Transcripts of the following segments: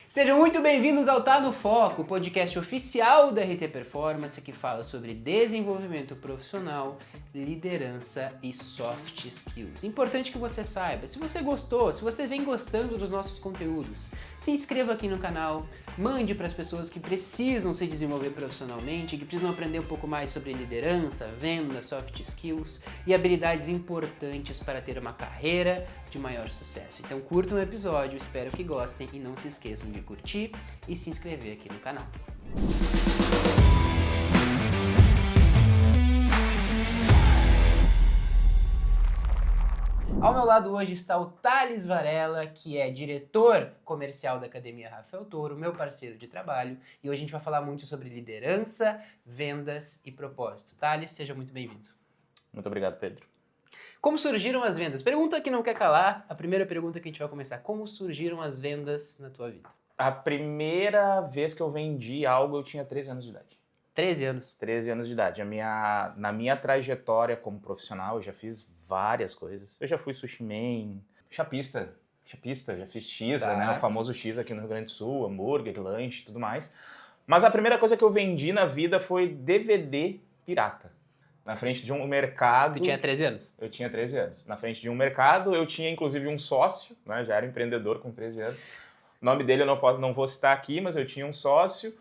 Sejam muito bem-vindos ao Tá no Foco, o podcast oficial da RT Performance que fala sobre desenvolvimento profissional, liderança e soft skills. Importante que você saiba, se você gostou, se você vem gostando dos nossos conteúdos, se inscreva aqui no canal, mande para as pessoas que precisam se desenvolver profissionalmente, que precisam aprender um pouco mais sobre liderança, venda, soft skills e habilidades importantes para ter uma carreira de maior sucesso. Então curtam o episódio, espero que gostem e não se esqueçam de curtir e se inscrever aqui no canal. Ao meu lado hoje está o Thales Varela, que é diretor comercial da Academia Rafael Toro, meu parceiro de trabalho, e hoje a gente vai falar muito sobre liderança, vendas e propósito. Thales, seja muito bem-vindo. Muito obrigado, Pedro. Como surgiram as vendas? Pergunta que não quer calar, a primeira pergunta que a gente vai começar. Como surgiram as vendas na tua vida? A primeira vez que eu vendi algo, eu tinha 13 anos de idade. 13 anos. 13 anos de idade. Na minha trajetória como profissional, eu já fiz várias coisas. Eu já fui sushi man, chapista, já fiz X, né? O famoso X aqui no Rio Grande do Sul, hambúrguer, lanche e tudo mais. Mas a primeira coisa que eu vendi na vida foi DVD pirata. Na frente de um mercado... Tu tinha 13 anos? Eu tinha 13 anos. Na frente de um mercado, eu tinha inclusive um sócio, né? Já era empreendedor com 13 anos. O nome dele eu não vou citar aqui, mas eu tinha um sócio.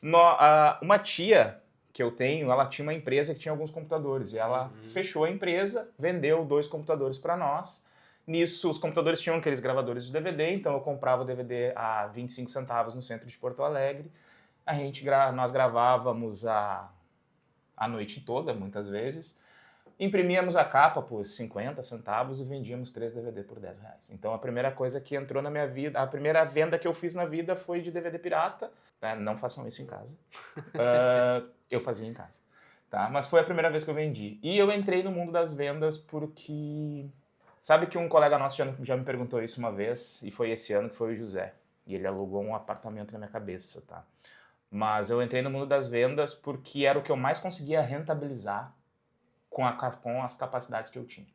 Uma tia que eu tenho, ela tinha uma empresa que tinha alguns computadores. E ela fechou a empresa, vendeu 2 computadores para nós. Nisso, os computadores tinham aqueles gravadores de DVD, então eu comprava o DVD a 25 centavos no centro de Porto Alegre. Nós gravávamos a noite toda, muitas vezes. Imprimíamos a capa por 50 centavos e vendíamos 3 DVD por 10 reais. Então a primeira coisa que entrou na minha vida, a primeira venda que eu fiz na vida foi de DVD pirata. Né? Não façam isso em casa. Eu fazia em casa. Tá? Mas foi a primeira vez que eu vendi. E eu entrei no mundo das vendas porque... Sabe que um colega nosso já me perguntou isso uma vez, e foi esse ano, que foi o José. E ele alugou um apartamento na minha cabeça, tá? Mas eu entrei no mundo das vendas porque era o que eu mais conseguia rentabilizar com as capacidades que eu tinha.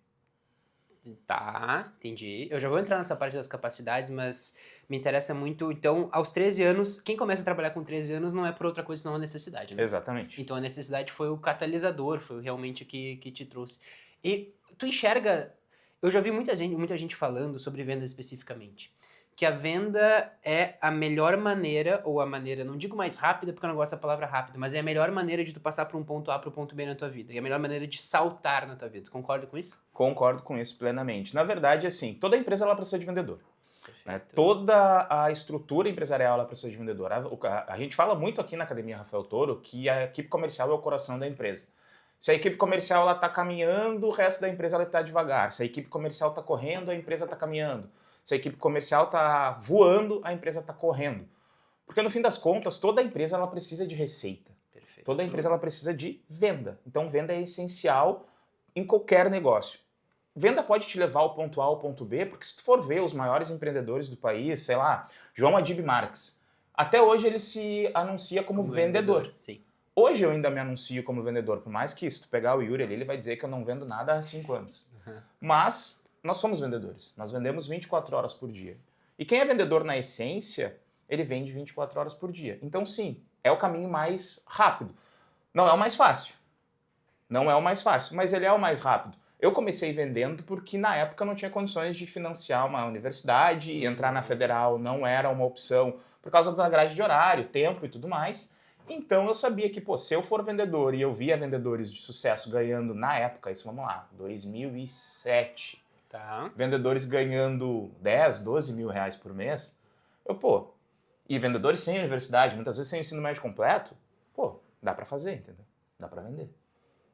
Tá, entendi. Eu já vou entrar nessa parte das capacidades, mas me interessa muito. Então, aos 13 anos, quem começa a trabalhar com 13 anos não é por outra coisa senão a necessidade, né? Exatamente. Então a necessidade foi o catalisador, foi realmente o que te trouxe. E tu enxerga... Eu já vi muita gente falando sobre venda especificamente. Que a venda é a melhor maneira, ou a maneira, não digo mais rápida, porque eu não gosto da palavra rápida, mas é a melhor maneira de tu passar para um ponto A para o ponto B na tua vida. E a melhor maneira de saltar na tua vida. Tu concorda com isso? Concordo com isso plenamente. Na verdade, assim, toda empresa ela precisa de vendedor. Né? Perfeito. Toda a estrutura empresarial ela precisa de vendedor. A gente fala muito aqui na Academia Rafael Toro que a equipe comercial é o coração da empresa. Se a equipe comercial está caminhando, o resto da empresa está devagar. Se a equipe comercial está correndo, a empresa está caminhando. Se a equipe comercial está voando, a empresa está correndo. Porque no fim das contas, toda empresa ela precisa de receita. Perfeito. Toda empresa ela precisa de venda. Então venda é essencial em qualquer negócio. Venda pode te levar ao ponto A ao ponto B, porque se tu for ver os maiores empreendedores do país, sei lá, João Adib Marques, até hoje ele se anuncia como vendedor. Sim. Hoje eu ainda me anuncio como vendedor, por mais que se tu pegar o Yuri ali, ele vai dizer que eu não vendo nada há 5 anos. Mas nós somos vendedores, nós vendemos 24 horas por dia. E quem é vendedor na essência, ele vende 24 horas por dia. Então sim, é o caminho mais rápido. Não é o mais fácil. Não é o mais fácil, mas ele é o mais rápido. Eu comecei vendendo porque na época eu não tinha condições de financiar uma universidade, e entrar na federal não era uma opção por causa da grade de horário, tempo e tudo mais. Então eu sabia que, se eu for vendedor e eu via vendedores de sucesso ganhando na época, isso vamos lá, 2007, Tá. vendedores ganhando 10, 12 mil reais por mês, e vendedores sem universidade, muitas vezes sem ensino médio completo, dá pra fazer, entendeu? Dá pra vender.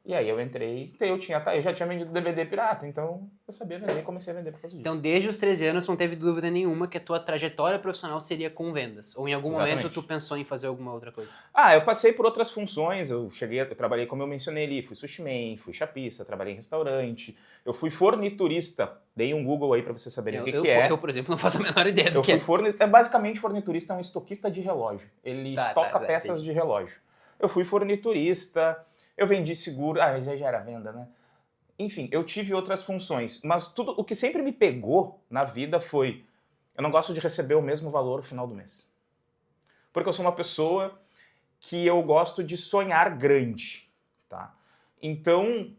E aí eu entrei, eu já tinha vendido DVD pirata, então eu sabia vender e comecei a vender por causa disso. Então, desde os 13 anos, não teve dúvida nenhuma que a tua trajetória profissional seria com vendas? Ou em algum momento tu pensou em fazer alguma outra coisa? Eu passei por outras funções, eu trabalhei, como eu mencionei ali, fui sushi man, fui chapista, trabalhei em restaurante, eu fui forniturista, dei um Google aí pra vocês saberem o que é. Eu, por exemplo, não faço a menor ideia do que é. Basicamente, forniturista é um estoquista de relógio, ele estoca peças de relógio. Eu fui forniturista, eu vendi seguro, já era venda, né? Enfim, eu tive outras funções, mas o que sempre me pegou na vida foi, eu não gosto de receber o mesmo valor no final do mês. Porque eu sou uma pessoa que eu gosto de sonhar grande, tá? Então,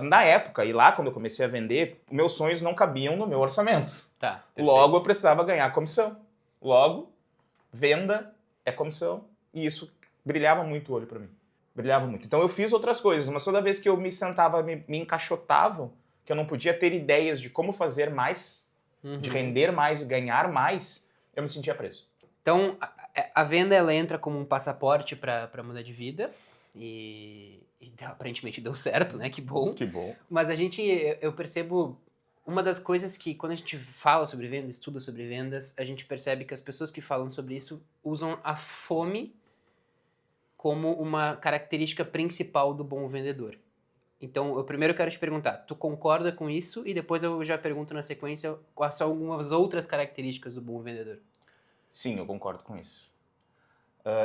na época, e lá quando eu comecei a vender, meus sonhos não cabiam no meu orçamento. Tá, perfeito. Logo, eu precisava ganhar comissão. Logo, venda é comissão. E isso brilhava muito o olho para mim. Brilhava muito. Então, eu fiz outras coisas, mas toda vez que eu me sentava, me encaixotavam, que eu não podia ter ideias de como fazer mais, de render mais e ganhar mais, eu me sentia preso. Então, a venda, ela entra como um passaporte para mudar de vida. E aparentemente deu certo, né? Que bom. Que bom. Mas eu percebo uma das coisas que quando a gente fala sobre vendas, estuda sobre vendas, a gente percebe que as pessoas que falam sobre isso usam a fome como uma característica principal do bom vendedor. Então, eu primeiro quero te perguntar, tu concorda com isso? E depois eu já pergunto na sequência quais são algumas outras características do bom vendedor. Sim, eu concordo com isso.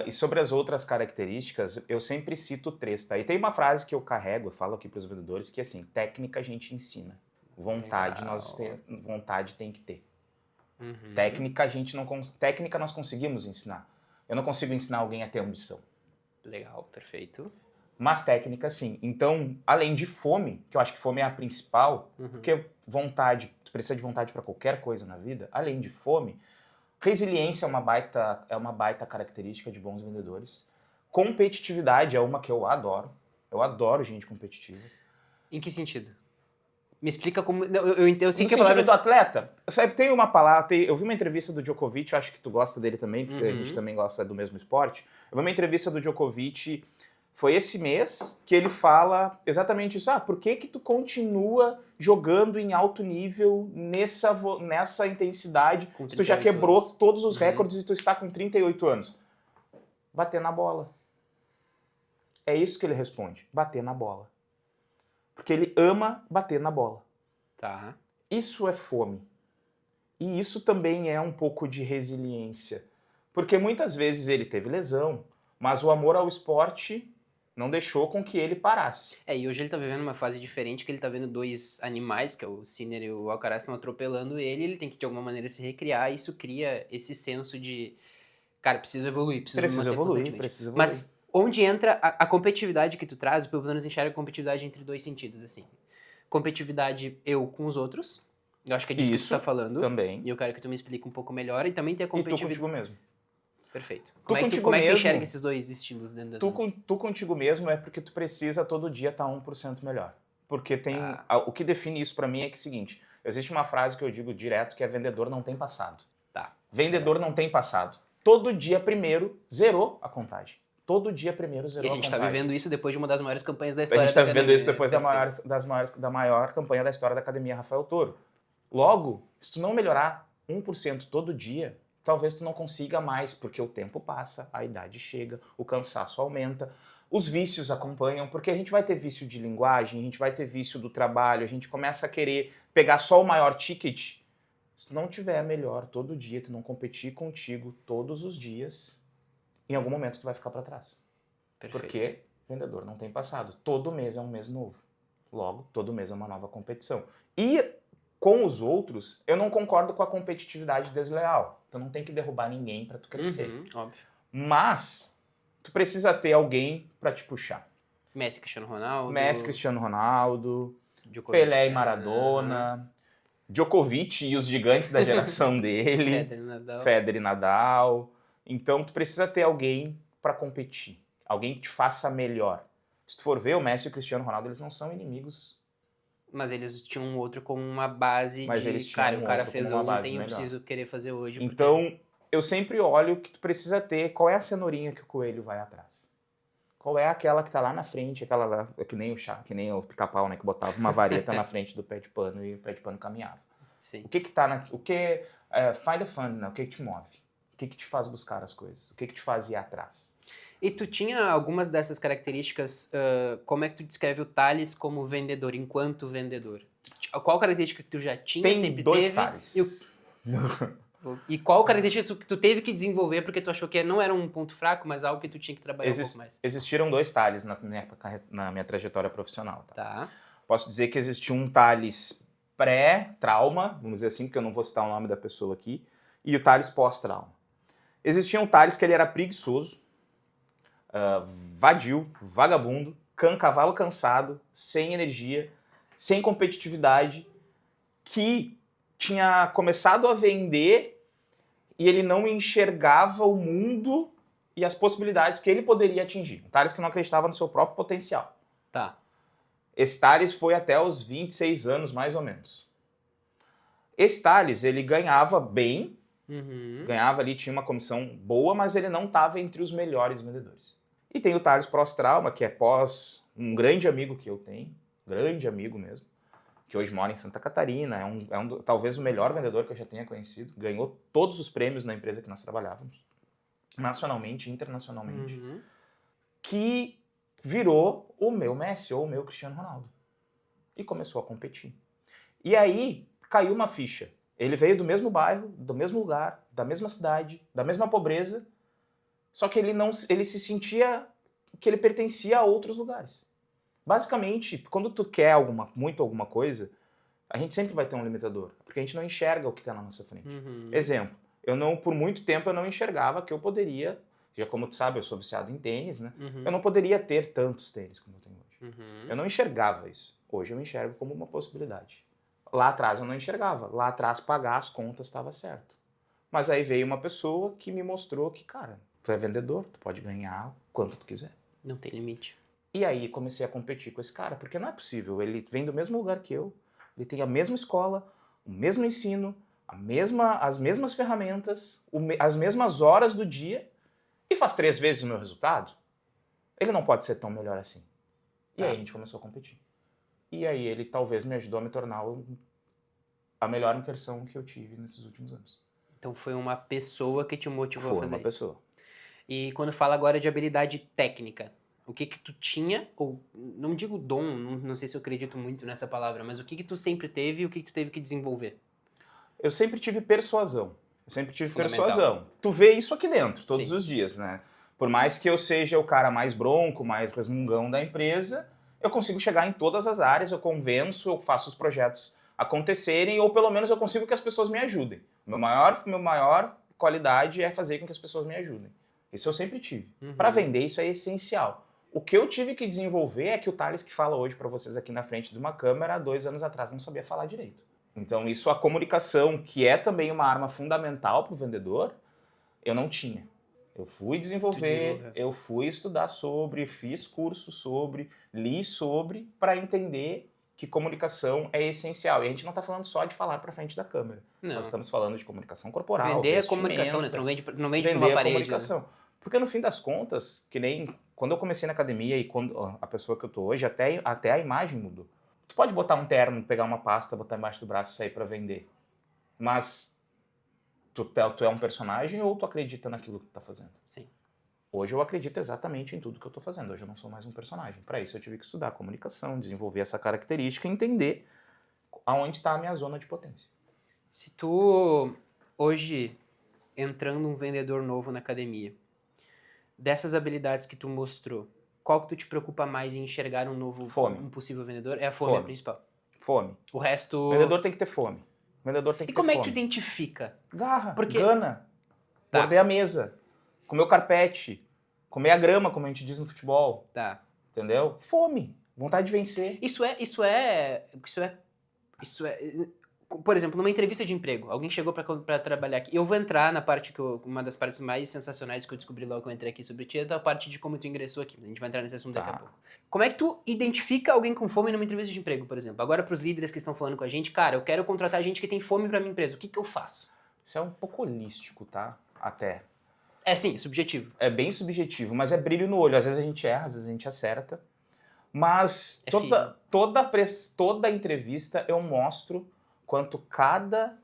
E sobre as outras características, eu sempre cito 3, tá? E tem uma frase que eu carrego, eu falo aqui para os vendedores, que é assim, técnica a gente ensina. Vontade, vontade tem que ter. Técnica a gente não técnica nós conseguimos ensinar. Eu não consigo ensinar alguém a ter ambição. Legal, perfeito. Mas técnica sim. Então, além de fome, que eu acho que fome é a principal, porque vontade, tu precisa de vontade para qualquer coisa na vida, além de fome, resiliência é uma baita característica de bons vendedores. Competitividade é uma que eu adoro. Eu adoro gente competitiva. Em que sentido? Me explica como... Eu sei no que a sentido palavra... do atleta, sabe, tem uma palavra... Eu vi uma entrevista do Djokovic, acho que tu gosta dele também, porque a gente também gosta do mesmo esporte. Eu vi uma entrevista do Djokovic, foi esse mês, que ele fala exatamente isso. Por que tu continua jogando em alto nível nessa intensidade? Se tu já quebrou todos os recordes e tu está com 38 anos. Bater na bola. É isso que ele responde. Bater na bola. Porque ele ama bater na bola. Tá. Isso é fome. E isso também é um pouco de resiliência. Porque muitas vezes ele teve lesão, mas o amor ao esporte não deixou com que ele parasse. E hoje ele tá vivendo uma fase diferente, que ele tá vendo 2 animais, que é o Sinner e o Alcaraz, estão atropelando ele tem que de alguma maneira se recriar, e isso cria esse senso de, cara, preciso evoluir, preciso evoluir. Mas onde entra a competitividade que tu traz, pelo menos enxerga a competitividade entre 2 sentidos, assim. Competitividade eu com os outros, eu acho que é disso que tu tá falando. Também. E eu quero que tu me explique um pouco melhor, e também tem a competitividade... E tu contigo mesmo. Perfeito. Como é que tu enxerga esses 2 estilos dentro da... Tu contigo mesmo é porque tu precisa todo dia estar 1% melhor. Porque tem... O que define isso pra mim é que é o seguinte, existe uma frase que eu digo direto que é vendedor não tem passado. Tá. Vendedor não tem passado. Todo dia primeiro zerou a contagem. Todo dia primeiro zerou a contagem. E a gente tá vivendo isso depois de uma das maiores campanhas da história da academia. A gente tá vivendo isso depois da maior campanha da história da Academia Rafael Toro. Logo, se tu não melhorar 1% todo dia, talvez tu não consiga mais, porque o tempo passa, a idade chega, o cansaço aumenta, os vícios acompanham, porque a gente vai ter vício de linguagem, a gente vai ter vício do trabalho, a gente começa a querer pegar só o maior ticket. Se tu não tiver melhor todo dia, tu não competir contigo todos os dias, em algum momento tu vai ficar para trás. Perfeito. Porque vendedor não tem passado. Todo mês é um mês novo. Logo, todo mês é uma nova competição. E com os outros, eu não concordo com a competitividade desleal. Tu não tem que derrubar ninguém para tu crescer. Óbvio. Mas tu precisa ter alguém para te puxar. Messi, Cristiano Ronaldo. Djokovic, Pelé e Maradona. Djokovic e os gigantes da geração dele. Federer e Nadal. Então tu precisa ter alguém para competir. Alguém que te faça melhor. Se tu for ver, o Messi e o Cristiano Ronaldo, eles não são inimigos. Mas eles tinham um outro como uma base cara, o cara fez ontem, eu preciso querer fazer hoje. Então, eu sempre olho que tu precisa ter, qual é a cenourinha que o coelho vai atrás? Qual é aquela que tá lá na frente, aquela lá, que nem o pica-pau, né, que botava uma vareta na frente do pé de pano e o pé de pano caminhava. Sim. O que que tá find the fun, né? O que que te move? O que que te faz buscar as coisas? O que que te faz ir atrás? E tu tinha algumas dessas características, como é que tu descreve o Thales como vendedor, enquanto vendedor? Qual característica que tu já tinha, sempre teve? Tem 2 Thales. E qual característica que tu teve que desenvolver porque tu achou que não era um ponto fraco, mas algo que tu tinha que trabalhar um pouco mais? Existiram 2 Thales na minha trajetória profissional. Tá. Posso dizer que existiu um Thales pré-trauma, vamos dizer assim, porque eu não vou citar o nome da pessoa aqui, e o Thales pós-trauma. Existia um Thales que ele era preguiçoso, vadio, vagabundo, cavalo cansado, sem energia, sem competitividade, que tinha começado a vender e ele não enxergava o mundo e as possibilidades que ele poderia atingir. Um Thales que não acreditava no seu próprio potencial. Tá. Esse Thales foi até os 26 anos, mais ou menos. Esse Thales, ele ganhava bem, ganhava ali, tinha uma comissão boa, mas ele não estava entre os melhores vendedores. E tem o Thales pós-trauma, que é um grande amigo que eu tenho, grande amigo mesmo, que hoje mora em Santa Catarina, talvez o melhor vendedor que eu já tenha conhecido, ganhou todos os prêmios na empresa que nós trabalhávamos, nacionalmente e internacionalmente, que virou o meu Messi ou o meu Cristiano Ronaldo. E começou a competir. E aí caiu uma ficha. Ele veio do mesmo bairro, do mesmo lugar, da mesma cidade, da mesma pobreza, só que ele se sentia que ele pertencia a outros lugares. Basicamente, quando tu quer muito alguma coisa, a gente sempre vai ter um limitador, porque a gente não enxerga o que está na nossa frente. Exemplo, por muito tempo eu não enxergava que eu poderia, já como tu sabe, eu sou viciado em tênis, né? Eu não poderia ter tantos tênis como eu tenho hoje. Eu não enxergava isso. Hoje eu enxergo como uma possibilidade. Lá atrás eu não enxergava. Lá atrás pagar as contas estava certo. Mas aí veio uma pessoa que me mostrou que, cara, tu é vendedor, tu pode ganhar quanto tu quiser. Não tem limite. E aí comecei a competir com esse cara, porque não é possível. Ele vem do mesmo lugar que eu, ele tem a mesma escola, o mesmo ensino, as mesmas ferramentas, as mesmas horas do dia e faz 3 vezes o meu resultado. Ele não pode ser tão melhor assim. E aí a gente começou a competir. E aí ele talvez me ajudou a me tornar a melhor versão que eu tive nesses últimos anos. Então foi uma pessoa que te motivou a fazer isso. Foi uma pessoa. E quando fala agora de habilidade técnica, o que tu tinha, ou não digo dom, não sei se eu acredito muito nessa palavra, mas o que tu sempre teve e o que tu teve que desenvolver? Eu sempre tive persuasão. Tu vê isso aqui dentro, todos Sim. os dias, né? Por mais que eu seja o cara mais bronco, mais resmungão da empresa, eu consigo chegar em todas as áreas, eu convenço, eu faço os projetos acontecerem, ou pelo menos eu consigo que as pessoas me ajudem. Meu maior qualidade é fazer com que as pessoas me ajudem. Isso eu sempre tive. Para vender, isso é essencial. O que eu tive que desenvolver é que o Thales que fala hoje para vocês aqui na frente de uma câmera, há 2 anos atrás não sabia falar direito. Então isso, a comunicação, que é também uma arma fundamental para o vendedor, eu não tinha. Eu fui desenvolver, eu fui estudar sobre, fiz curso sobre, li sobre, para entender que comunicação é essencial. E a gente não está falando só de falar para frente da câmera. Não. Nós estamos falando de comunicação corporal, vender a comunicação, né? Tu não vende para uma parede. Vender a comunicação. Né? Porque no fim das contas, que nem quando eu comecei na academia e quando a pessoa que eu tô hoje, até a imagem mudou. Tu pode botar um terno, pegar uma pasta, botar embaixo do braço e sair para vender. Mas tu é um personagem ou tu acredita naquilo que tu tá fazendo? Sim. Hoje eu acredito exatamente em tudo que eu tô fazendo. Hoje eu não sou mais um personagem. Para isso eu tive que estudar comunicação, desenvolver essa característica e entender aonde está a minha zona de potência. Se tu, hoje, entrando um vendedor novo na academia, dessas habilidades que tu mostrou, qual que tu te preocupa mais em enxergar um possível vendedor? É a fome a principal. Fome. O resto... O vendedor tem que ter fome. E como é que tu identifica? Garra, gana, morder a mesa, comer o carpete, comer a grama, como a gente diz no futebol. Tá. Entendeu? Fome, vontade de vencer. Isso é... Por exemplo, numa entrevista de emprego, alguém chegou pra trabalhar aqui. Eu vou entrar na parte uma das partes mais sensacionais que eu descobri logo que eu entrei aqui sobre ti, é a parte de como tu ingressou aqui. A gente vai entrar nesse assunto daqui a pouco. Como é que tu identifica alguém com fome numa entrevista de emprego, por exemplo? Agora, pros líderes que estão falando com a gente, cara, eu quero contratar gente que tem fome pra minha empresa. O que eu faço? Isso é um pouco holístico, tá? Até. É sim, subjetivo. É bem subjetivo, mas é brilho no olho. Às vezes a gente erra, às vezes a gente acerta. Mas toda entrevista eu mostro quanto cada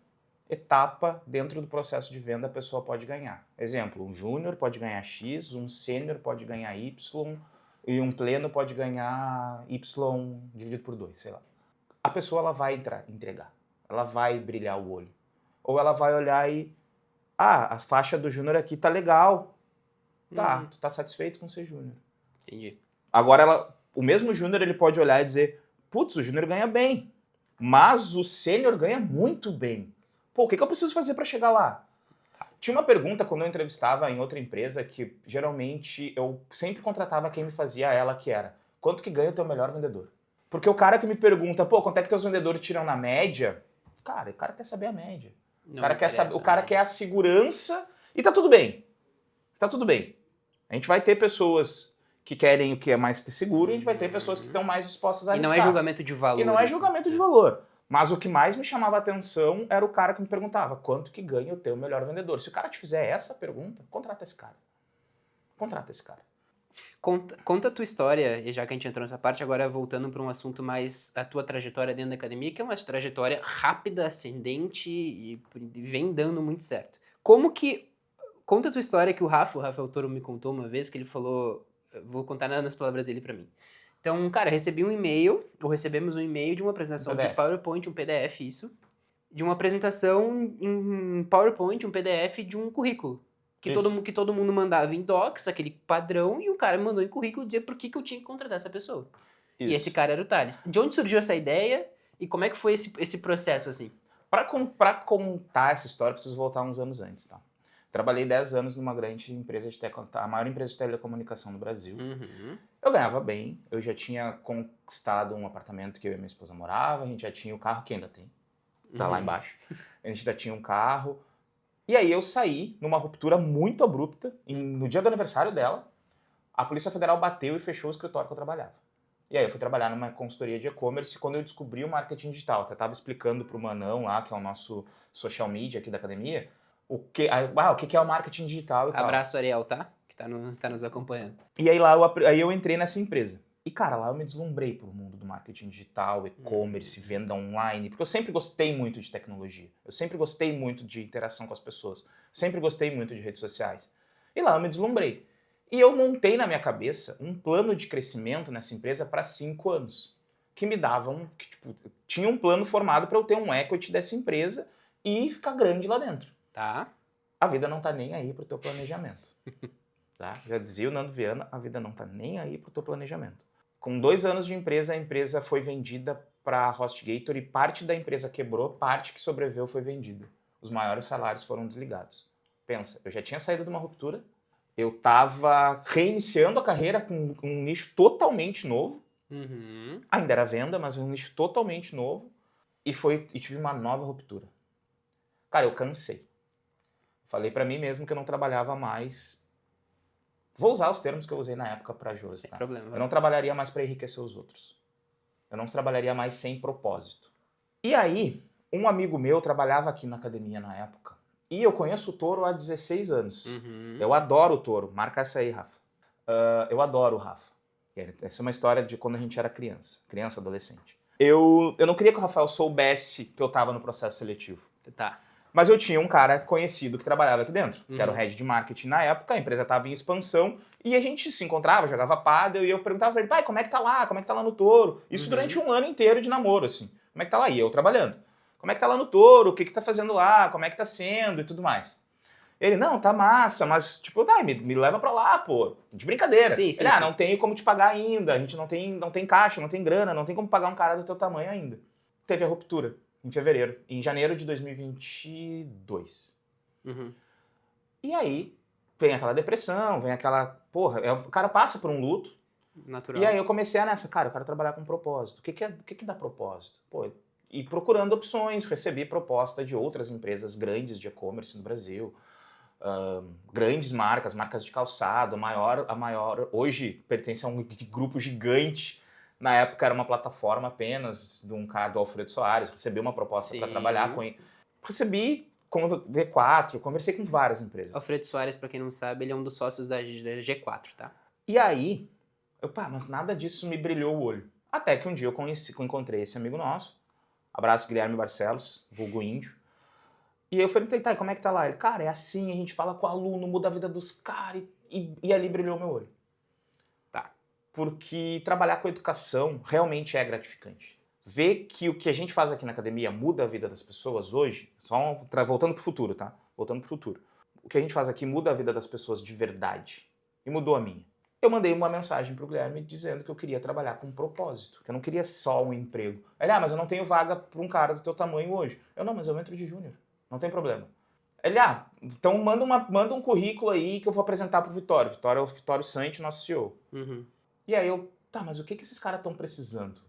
etapa dentro do processo de venda a pessoa pode ganhar. Exemplo, um júnior pode ganhar X, um sênior pode ganhar Y e um pleno pode ganhar Y dividido por 2, sei lá. A pessoa ela vai entregar, ela vai brilhar o olho. Ou ela vai olhar e... a faixa do júnior aqui tá legal. Tá, tu tá satisfeito com ser júnior. Entendi. Agora, o mesmo júnior ele pode olhar e dizer, putz, o júnior ganha bem. Mas o sênior ganha muito bem. Pô, o que eu preciso fazer para chegar lá? Tinha uma pergunta quando eu entrevistava em outra empresa que geralmente eu sempre contratava quem me fazia ela, que era: quanto que ganha o teu melhor vendedor? Porque o cara que me pergunta, pô, quanto é que teus vendedores tiram na média? Cara, o cara quer saber a média. O Não cara quer interessa, saber, o cara né? quer a segurança e tá tudo bem. Tá tudo bem. A gente vai ter pessoas que querem o que é mais seguro e a gente vai ter pessoas que estão mais dispostas a E não é arriscar. julgamento de valor. E não é isso, julgamento de né? valor. Mas o que mais me chamava a atenção era o cara que me perguntava: quanto que ganha o teu melhor vendedor? Se o cara te fizer essa pergunta, contrata esse cara. Contrata esse cara. Conta a tua história, e já que a gente entrou nessa parte, agora voltando para um assunto mais a tua trajetória dentro da academia, que é uma trajetória rápida, ascendente e vem dando muito certo. Como que... Conta a tua história que o Rafael Toro me contou uma vez, que ele falou... Vou contar nas palavras dele para mim. Então, cara, recebi um e-mail, ou recebemos um e-mail de uma apresentação de PDF. PowerPoint, um PDF, isso, de uma apresentação em PowerPoint, um PDF de um currículo. Que todo mundo mandava em docs, aquele padrão, e o cara me mandou em currículo dizer por que eu tinha que contratar essa pessoa. Isso. E esse cara era o Thales. De onde surgiu essa ideia e como é que foi esse processo, assim? Pra contar essa história, eu preciso voltar uns anos antes, tá? Trabalhei 10 anos numa grande empresa a maior empresa de telecomunicação do Brasil. Uhum. Eu ganhava bem, eu já tinha conquistado um apartamento que eu e minha esposa morava, a gente já tinha o carro que ainda tem, tá lá embaixo. A gente já tinha um carro. E aí eu saí numa ruptura muito abrupta, no dia do aniversário dela, a Polícia Federal bateu e fechou o escritório que eu trabalhava. E aí eu fui trabalhar numa consultoria de e-commerce quando eu descobri o marketing digital. Eu estava explicando para o Manão lá, que é o nosso social media aqui da academia, o que é o marketing digital e tal. Abraço, Ariel, tá? Que tá nos acompanhando. E aí aí eu entrei nessa empresa. E cara, lá eu me deslumbrei pro mundo do marketing digital, e-commerce, venda online, porque eu sempre gostei muito de tecnologia. Eu sempre gostei muito de interação com as pessoas. Sempre gostei muito de redes sociais. E lá eu me deslumbrei. E eu montei na minha cabeça um plano de crescimento nessa empresa para 5 anos. Que me davam, tinha um plano formado para eu ter um equity dessa empresa e ficar grande lá dentro. Tá. A vida não tá nem aí pro teu planejamento. Tá? Já dizia o Nando Viana, a vida não tá nem aí pro teu planejamento. Com 2 anos de empresa, a empresa foi vendida para a HostGator e parte da empresa quebrou, parte que sobreviveu foi vendida. Os maiores salários foram desligados. Pensa, eu já tinha saído de uma ruptura, eu estava reiniciando a carreira com um nicho totalmente novo, ainda era venda, mas um nicho totalmente novo, e tive uma nova ruptura. Cara, eu cansei. Falei para mim mesmo que eu não trabalhava mais. Vou usar os termos que eu usei na época para Josi. Sem Tá? problema. Eu não trabalharia mais para enriquecer os outros. Eu não trabalharia mais sem propósito. E aí, um amigo meu trabalhava aqui na academia na época. E eu conheço o Toro há 16 anos. Eu adoro o Toro. Marca essa aí, Rafa. Eu adoro o Rafa. Essa é uma história de quando a gente era criança. Criança, adolescente. Eu não queria que o Rafael soubesse que eu estava no processo seletivo. Tá. Mas eu tinha um cara conhecido que trabalhava aqui dentro, que era o head de marketing na época, a empresa estava em expansão, e a gente se encontrava, jogava pádel, e eu perguntava pra ele: pai, como é que tá lá? Como é que tá lá no Toro? Isso durante um ano inteiro de namoro, assim. Como é que tá lá? E eu trabalhando. Como é que tá lá no Toro? O que tá fazendo lá? Como é que tá sendo? E tudo mais. Ele: não, tá massa, mas, tipo, tá, me leva pra lá, pô. De brincadeira. Sim, Ele: não tenho como te pagar ainda, a gente não tem caixa, não tem grana, não tem como pagar um cara do teu tamanho ainda. Teve a ruptura. Em fevereiro, em janeiro de 2022. E aí, vem aquela depressão, vem aquela... Porra, o cara passa por um luto. Natural. E aí eu comecei nessa, cara, eu quero trabalhar com propósito. O que dá propósito? Pô, e procurando opções, recebi proposta de outras empresas grandes de e-commerce no Brasil. Grandes marcas de calçado, a maior... Hoje pertence a um grupo gigante. Na época era uma plataforma apenas de um cara do Alfredo Soares, recebi uma proposta para trabalhar com ele. Recebi com V4, conversei com várias empresas. Alfredo Soares, pra quem não sabe, ele é um dos sócios da G4, tá? E aí, mas nada disso me brilhou o olho. Até que um dia eu encontrei esse amigo nosso, abraço Guilherme Barcelos, vulgo índio, e eu perguntei: tá, como é que tá lá? Ele: cara, é assim, a gente fala com o aluno, muda a vida dos caras, e ali brilhou meu olho. Porque trabalhar com educação realmente é gratificante. Ver que o que a gente faz aqui na academia muda a vida das pessoas hoje, voltando pro futuro, tá? Voltando pro futuro. O que a gente faz aqui muda a vida das pessoas de verdade. E mudou a minha. Eu mandei uma mensagem pro Guilherme dizendo que eu queria trabalhar com propósito, que eu não queria só um emprego. Ele: mas eu não tenho vaga para um cara do teu tamanho hoje. Eu: não, mas eu entro de júnior, não tem problema. Ele, então manda um currículo aí que eu vou apresentar pro Vitório. Vitório é o Vitório Sante, nosso CEO. Uhum. E aí eu, mas o que esses caras estão precisando?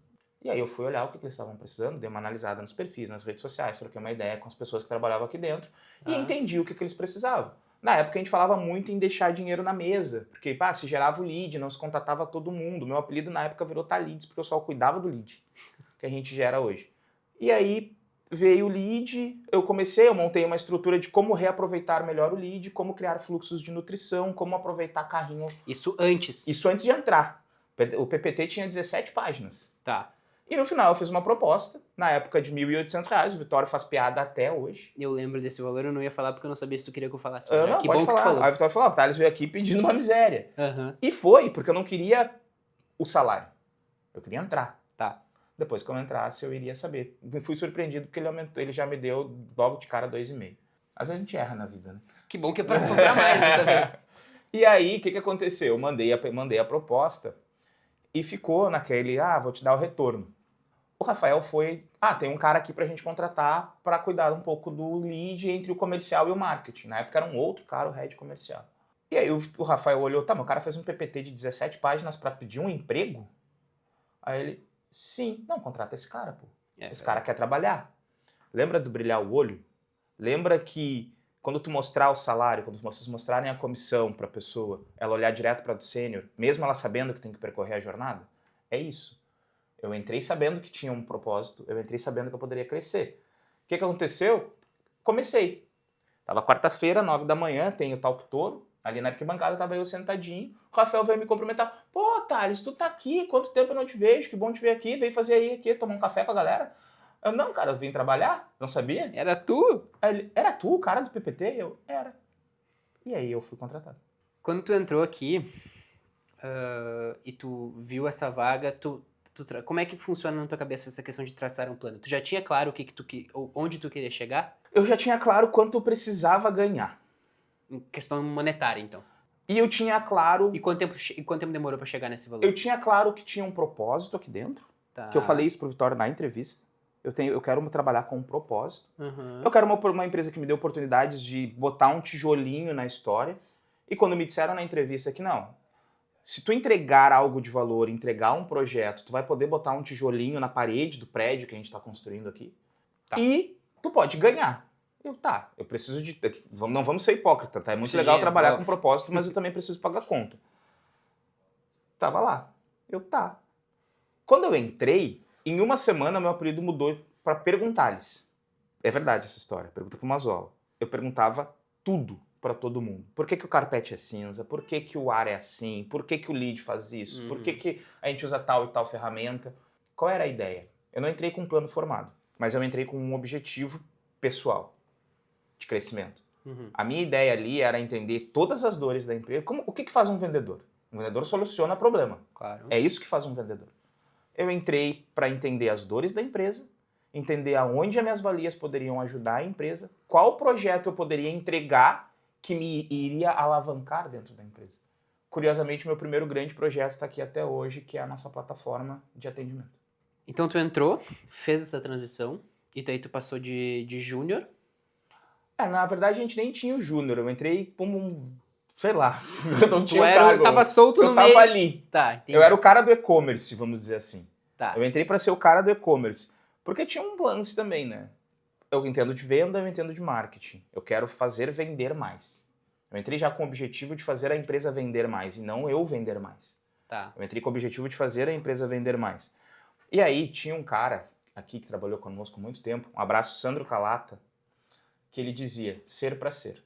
E aí eu fui olhar o que eles estavam precisando, dei uma analisada nos perfis, nas redes sociais, troquei uma ideia com as pessoas que trabalhavam aqui dentro e entendi o que eles precisavam. Na época a gente falava muito em deixar dinheiro na mesa, porque se gerava o lead, não se contatava todo mundo. Meu apelido na época virou Talides, porque eu só cuidava do lead, que a gente gera hoje. E aí veio o lead, eu montei uma estrutura de como reaproveitar melhor o lead, como criar fluxos de nutrição, como aproveitar carrinho. Isso antes? Isso antes de entrar. O PPT tinha 17 páginas. Tá. E no final eu fiz uma proposta, na época de R$ 1.800, o Vitório faz piada até hoje. Eu lembro desse valor, eu não ia falar porque eu não sabia se tu queria que eu falasse. Não, que pode bom falar. Que tu falou. Aí o Vitório falou, o Thales veio aqui pedindo uma miséria. Uhum. E foi, porque eu não queria o salário. Eu queria entrar. Tá. Depois que eu entrasse, eu iria saber. Fui surpreendido porque ele já me deu logo de cara 2,5. Às vezes a gente erra na vida, né? Que bom que é pra mais dessa vez. E aí, o que aconteceu? Eu mandei a proposta e ficou naquele, vou te dar o retorno. O Rafael foi, tem um cara aqui pra gente contratar para cuidar um pouco do lead entre o comercial e o marketing. Na época era um outro cara, o head comercial. E aí o Rafael olhou, meu cara fez um PPT de 17 páginas para pedir um emprego? Aí ele, sim, não, contrata esse cara, pô. Esse cara quer trabalhar. Lembra do brilhar o olho? Lembra que quando tu mostrar o salário, quando vocês mostrarem a comissão pra pessoa, ela olhar direto para do sênior, mesmo ela sabendo que tem que percorrer a jornada? É isso. Eu entrei sabendo que tinha um propósito, eu entrei sabendo que eu poderia crescer. O que aconteceu? Comecei. Tava quarta-feira, 9 da manhã, tem o Talk Toro, ali na arquibancada tava eu sentadinho, o Rafael veio me cumprimentar. Pô, Thales, tu tá aqui, quanto tempo eu não te vejo, que bom te ver aqui, veio fazer aí aqui, tomar um café com a galera. Eu, não, cara, eu vim trabalhar, não sabia? Era tu? Aí ele, era tu o cara do PPT? Eu, era. E aí eu fui contratado. Quando tu entrou aqui e tu viu essa vaga, como é que funciona na tua cabeça essa questão de traçar um plano? Tu já tinha claro onde tu queria chegar? Eu já tinha claro quanto eu precisava ganhar. Em questão monetária, então. E eu tinha claro... E quanto tempo demorou pra chegar nesse valor? Eu tinha claro que tinha um propósito aqui dentro. Tá. Que eu falei isso pro Vitório na entrevista. Eu quero trabalhar com um propósito. Uhum. Eu quero uma empresa que me dê oportunidades de botar um tijolinho na história. E quando me disseram na entrevista que não, se tu entregar algo de valor, entregar um projeto, tu vai poder botar um tijolinho na parede do prédio que a gente está construindo aqui. Tá. E tu pode ganhar. Eu preciso de... Não vamos ser hipócrita, tá? É muito legal trabalhar com propósito, mas eu também preciso pagar conta. Tava lá. Quando eu entrei, em uma semana meu apelido mudou para perguntar-lhes. É verdade essa história, pergunta pro Mazola. Eu perguntava tudo para todo mundo. Por que o carpete é cinza? Por que o ar é assim? Por que o lead faz isso? Por que a gente usa tal e tal ferramenta? Qual era a ideia? Eu não entrei com um plano formado, mas eu entrei com um objetivo pessoal de crescimento. A minha ideia ali era entender todas as dores da empresa. O que faz um vendedor? Um vendedor soluciona problema. Claro. É isso que faz um vendedor. Eu entrei para entender as dores da empresa, entender aonde as minhas valias poderiam ajudar a empresa, qual projeto eu poderia entregar que me iria alavancar dentro da empresa. Curiosamente, meu primeiro grande projeto está aqui até hoje, que é a nossa plataforma de atendimento. Então tu entrou, fez essa transição, e daí tu passou de júnior. Na verdade, a gente nem tinha o júnior, eu entrei como sei lá, eu não tinha cargo. Tava solto no meio. Eu tava ali. Tá, entendi. Eu era o cara do e-commerce, vamos dizer assim. Tá. Eu entrei para ser o cara do e-commerce. Porque tinha um lance também, né? Eu entendo de venda, eu entendo de marketing. Eu quero fazer vender mais. Eu entrei já com o objetivo de fazer a empresa vender mais e não eu vender mais. Tá. Eu entrei com o objetivo de fazer a empresa vender mais. E aí tinha um cara aqui que trabalhou conosco há muito tempo, um abraço, Sandro Calata, que ele dizia, ser para ser.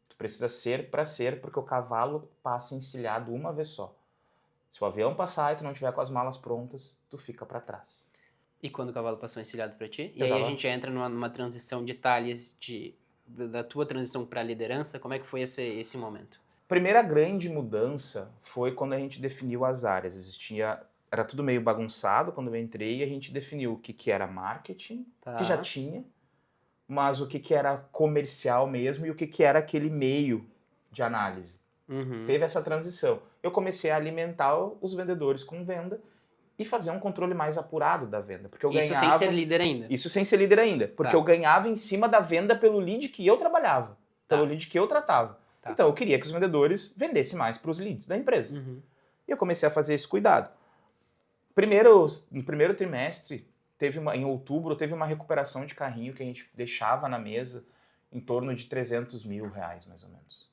Tu precisa ser para ser, porque o cavalo passa encilhado uma vez só. Se o avião passar e tu não tiver com as malas prontas, tu fica para trás. E quando o cavalo passou encilhado para ti? E aí a gente entra numa transição de Thales, da tua transição para a liderança, como é que foi esse momento? Primeira grande mudança foi quando a gente definiu as áreas. Era tudo meio bagunçado quando eu entrei e a gente definiu o que era marketing, que já tinha, mas o que era comercial mesmo e o que era aquele meio de análise. Teve essa transição. Eu comecei a alimentar os vendedores com venda e fazer um controle mais apurado da venda. Porque eu Isso ganhava... sem ser líder ainda? Isso sem ser líder ainda. Porque eu ganhava em cima da venda pelo lead que eu trabalhava. pelo lead que eu tratava. Tá. Então, eu queria que os vendedores vendessem mais para os leads da empresa. E eu comecei a fazer esse cuidado. No primeiro trimestre, em outubro, teve uma recuperação de carrinho que a gente deixava na mesa em torno de 300 mil reais, mais ou menos.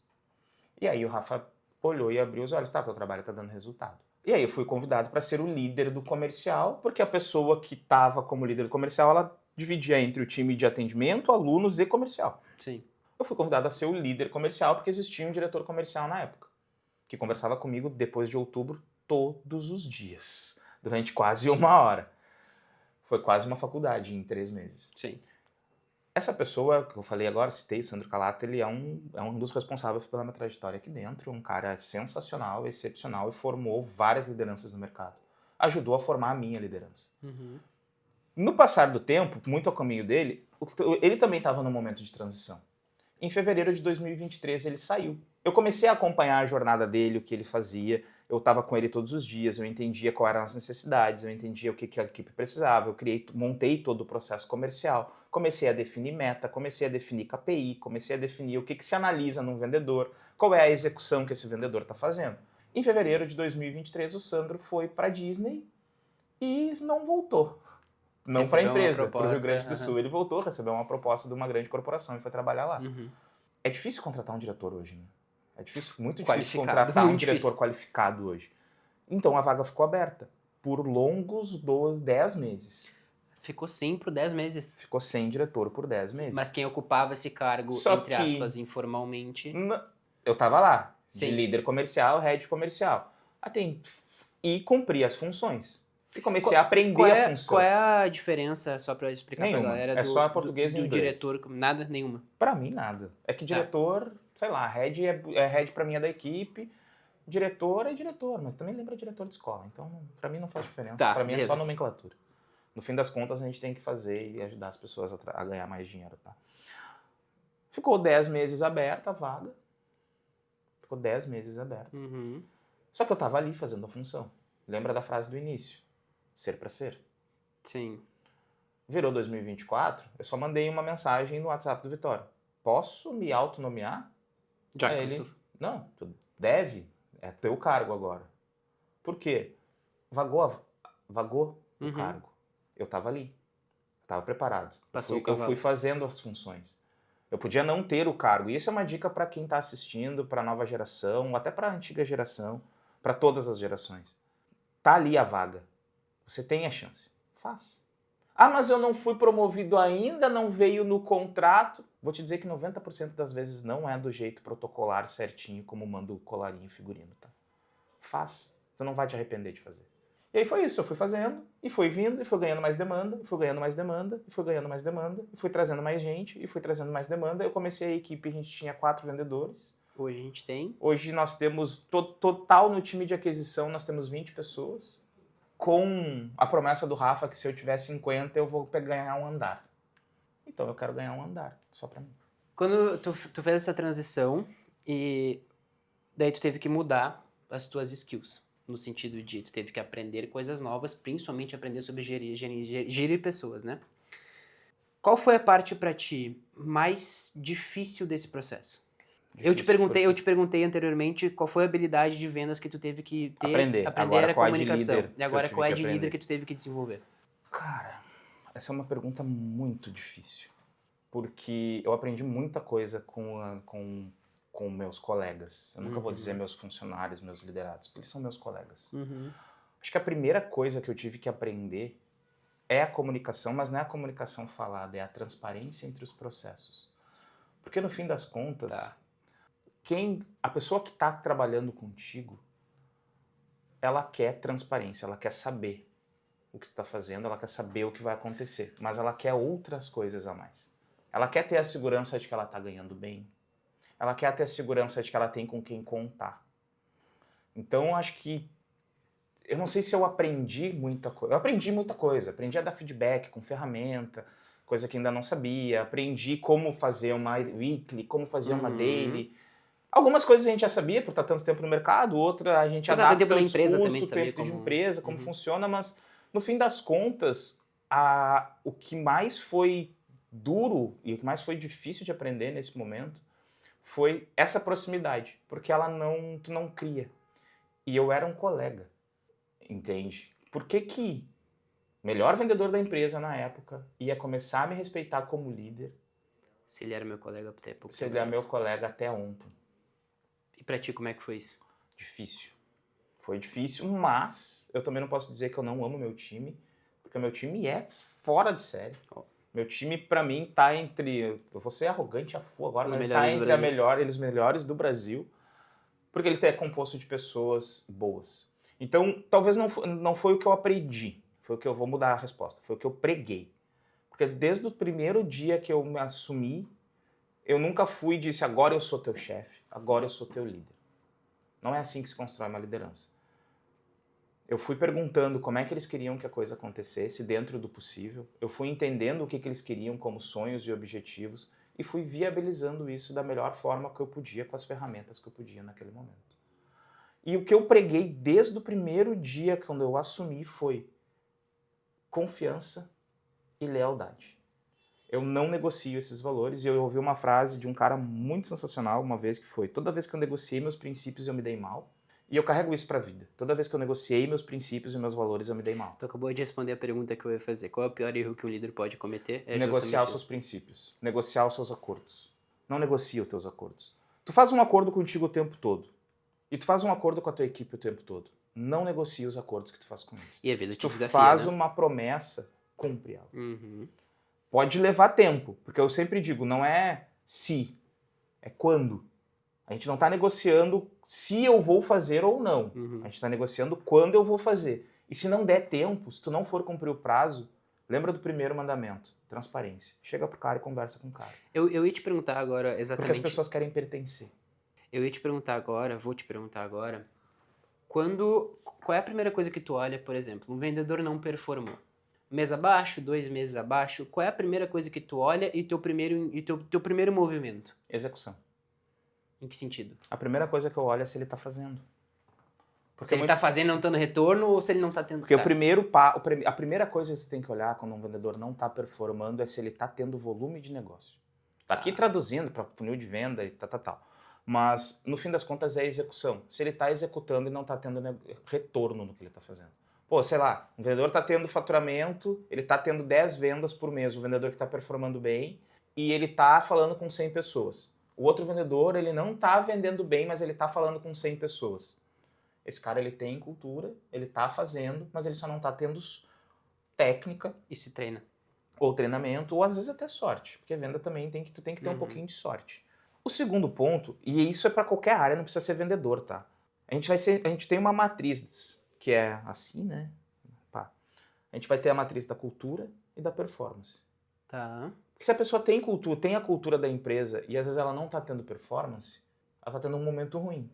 E aí o Rafa olhou e abriu os olhos, tá, teu trabalho tá dando resultado. E aí eu fui convidado para ser o líder do comercial, porque a pessoa que estava como líder do comercial, ela dividia entre o time de atendimento, alunos e comercial. Sim. Eu fui convidado a ser o líder comercial, porque existia um diretor comercial na época, que conversava comigo depois de outubro todos os dias, durante quase 1 hora. Foi quase uma faculdade em 3 meses. Sim. Essa pessoa que eu falei agora, citei, Sandro Calato, ele é um dos responsáveis pela minha trajetória aqui dentro, um cara sensacional, excepcional e formou várias lideranças no mercado. Ajudou a formar a minha liderança. No passar do tempo, muito ao caminho dele, ele também estava num momento de transição. Em fevereiro de 2023 ele saiu. Eu comecei a acompanhar a jornada dele, o que ele fazia, eu estava com ele todos os dias, eu entendia quais eram as necessidades, eu entendia o que a equipe precisava, montei todo o processo comercial, comecei a definir meta, comecei a definir KPI, comecei a definir o que se analisa num vendedor, qual é a execução que esse vendedor está fazendo. Em fevereiro de 2023 o Sandro foi para a Disney e não voltou. Não para a empresa, para o Rio Grande do Sul. Ele voltou, recebeu uma proposta de uma grande corporação e foi trabalhar lá. É difícil contratar um diretor hoje, né? É difícil, muito difícil contratar um diretor qualificado hoje. Então a vaga ficou aberta por longos 10 meses. Ficou sem por 10 meses. Ficou sem diretor por 10 meses. Mas quem ocupava esse cargo, entre aspas, informalmente... Eu tava lá, Sim. de líder comercial, head comercial. E cumpri as funções. E comecei a aprender a função. Qual é a diferença, só pra explicar Nenhuma. pra galera, É só português e do inglês. diretor? Nada? Nenhuma? Pra mim, nada. É que diretor, sei lá, head head pra mim é da equipe, diretor é diretor, mas também lembra diretor de escola. Então, pra mim não faz diferença. Tá, pra mim beleza. é só nomenclatura. No fim das contas, a gente tem que fazer e ajudar as pessoas a ganhar mais dinheiro, tá? Ficou 10 meses aberta a vaga. Ficou 10 meses aberta. Só que eu tava ali fazendo a função. Lembra da frase do início? Ser pra ser. Sim. Virou 2024, eu só mandei uma mensagem no WhatsApp do Vitório. Posso me autonomear? Já Aí ele, não, tu deve, é teu cargo agora. Por quê? Vagou o cargo. Eu tava ali, tava preparado. Eu fui fazendo as funções. Eu podia não ter o cargo. E isso é uma dica para quem está assistindo, para a nova geração, até para a antiga geração, para todas as gerações. Tá ali a vaga. Você tem a chance. Faz. Ah, mas eu não fui promovido ainda, não veio no contrato. Vou te dizer que 90% das vezes não é do jeito protocolar certinho como manda o colarinho e figurino, tá? Faz. Tu não vai te arrepender de fazer. E aí foi isso, eu fui fazendo, e fui vindo, e fui ganhando mais demanda, e fui ganhando mais demanda, e fui ganhando mais demanda, e fui trazendo mais gente, e fui trazendo mais demanda. Eu comecei a equipe, a gente tinha 4 vendedores. Hoje a gente tem? Hoje nós temos, total no time de aquisição, nós temos 20 pessoas. Com a promessa do Rafa que se eu tiver 50 eu vou ganhar um andar. Então eu quero ganhar um andar, só pra mim. Quando tu fez essa transição e daí tu teve que mudar as tuas skills, no sentido de tu teve que aprender coisas novas, principalmente aprender sobre gerir pessoas, né? Qual foi a parte pra ti mais difícil desse processo? Eu te perguntei anteriormente qual foi a habilidade de vendas que tu teve que ter, aprender agora a comunicação. E agora qual é de líder que tu teve que desenvolver? Cara, essa é uma pergunta muito difícil. Porque eu aprendi muita coisa com meus colegas. Eu nunca vou dizer meus funcionários, meus liderados, porque eles são meus colegas. Acho que a primeira coisa que eu tive que aprender é a comunicação, mas não é a comunicação falada, é a transparência entre os processos. Porque no fim das contas... A pessoa que está trabalhando contigo, ela quer transparência, ela quer saber o que tu está fazendo, ela quer saber o que vai acontecer, mas ela quer outras coisas a mais. Ela quer ter a segurança de que ela está ganhando bem, ela quer ter a segurança de que ela tem com quem contar. Então, acho que, eu não sei se eu aprendi muita coisa, aprendi a dar feedback com ferramenta, coisa que ainda não sabia, aprendi como fazer uma weekly, como fazer uma daily. Algumas coisas a gente já sabia por estar tanto tempo no mercado, outra a gente adapta tempo da empresa escuta, também, tempo de empresa, como funciona, mas no fim das contas, o que mais foi duro e o que mais foi difícil de aprender nesse momento foi essa proximidade, porque tu não cria. E eu era um colega, entende? Por que o melhor vendedor da empresa na época ia começar a me respeitar como líder Se ele era meu colega até pouco se tempo ele é atrás. meu colega até ontem? E pra ti, como é que foi isso? Difícil. Foi difícil, mas eu também não posso dizer que eu não amo meu time, porque meu time é fora de série. Meu time, pra mim, tá entre... Eu vou ser arrogante a full agora, Os mas ele tá melhores do entre Brasil. os melhores do Brasil, porque ele é composto de pessoas boas. Então, talvez não foi o que eu aprendi, foi o que eu vou mudar a resposta, foi o que eu preguei. Porque desde o primeiro dia que eu me assumi, eu nunca fui e disse, agora eu sou teu chefe, agora eu sou teu líder. Não é assim que se constrói uma liderança. Eu fui perguntando como é que eles queriam que a coisa acontecesse dentro do possível. Eu fui entendendo o que eles queriam como sonhos e objetivos e fui viabilizando isso da melhor forma que eu podia, com as ferramentas que eu podia naquele momento. E o que eu preguei desde o primeiro dia, quando eu assumi, foi confiança e lealdade. Eu não negocio esses valores e eu ouvi uma frase de um cara muito sensacional uma vez que foi: toda vez que eu negociei meus princípios eu me dei mal. E eu carrego isso pra vida. Toda vez que eu negociei meus princípios e meus valores eu me dei mal. Tu acabou de responder a pergunta que eu ia fazer. Qual é o pior erro que um líder pode cometer? É Negociar justamente os seus princípios. Negociar os seus acordos. Não negocia os teus acordos. Tu faz um acordo contigo o tempo todo. E tu faz um acordo com a tua equipe o tempo todo. Não negocia os acordos que tu faz com eles. E a vida Se te tu desafia, faz né? uma promessa, cumpre ela. Uhum. Pode levar tempo, porque eu sempre digo, não é se, é quando. A gente não está negociando se eu vou fazer ou não. Uhum. A gente está negociando quando eu vou fazer. E se não der tempo, se tu não for cumprir o prazo, lembra do primeiro mandamento, transparência. Chega pro cara e conversa com o cara. Eu ia te perguntar agora exatamente... Porque as pessoas querem pertencer. Eu ia te perguntar agora, vou te perguntar agora, qual é a primeira coisa que tu olha, por exemplo, um vendedor não performou? Mês abaixo, 2 meses abaixo, qual é a primeira coisa que tu olha e teu primeiro movimento? Execução. Em que sentido? A primeira coisa que eu olho é se ele está fazendo. Se ele tá fazendo e não dando retorno ou se ele não tá tendo... Porque a primeira coisa que você tem que olhar quando um vendedor não está performando é se ele está tendo volume de negócio. Tá aqui traduzindo para funil de venda e tal. Mas, no fim das contas, é a execução. Se ele está executando e não está tendo retorno no que ele está fazendo. Pô, sei lá, um vendedor está tendo faturamento, ele está tendo 10 vendas por mês, o vendedor que está performando bem, e ele está falando com 100 pessoas. O outro vendedor, ele não está vendendo bem, mas ele está falando com 100 pessoas. Esse cara, ele tem cultura, ele está fazendo, mas ele só não está tendo técnica. E se treina. Ou treinamento, ou às vezes até sorte. Porque a venda também tu tem que ter um pouquinho de sorte. O segundo ponto, e isso é para qualquer área, não precisa ser vendedor, tá? A gente tem uma matriz que é assim, né? Pá. A gente vai ter a matriz da cultura e da performance. Tá. Porque se a pessoa tem cultura, tem a cultura da empresa e às vezes ela não está tendo performance, ela está tendo um momento ruim.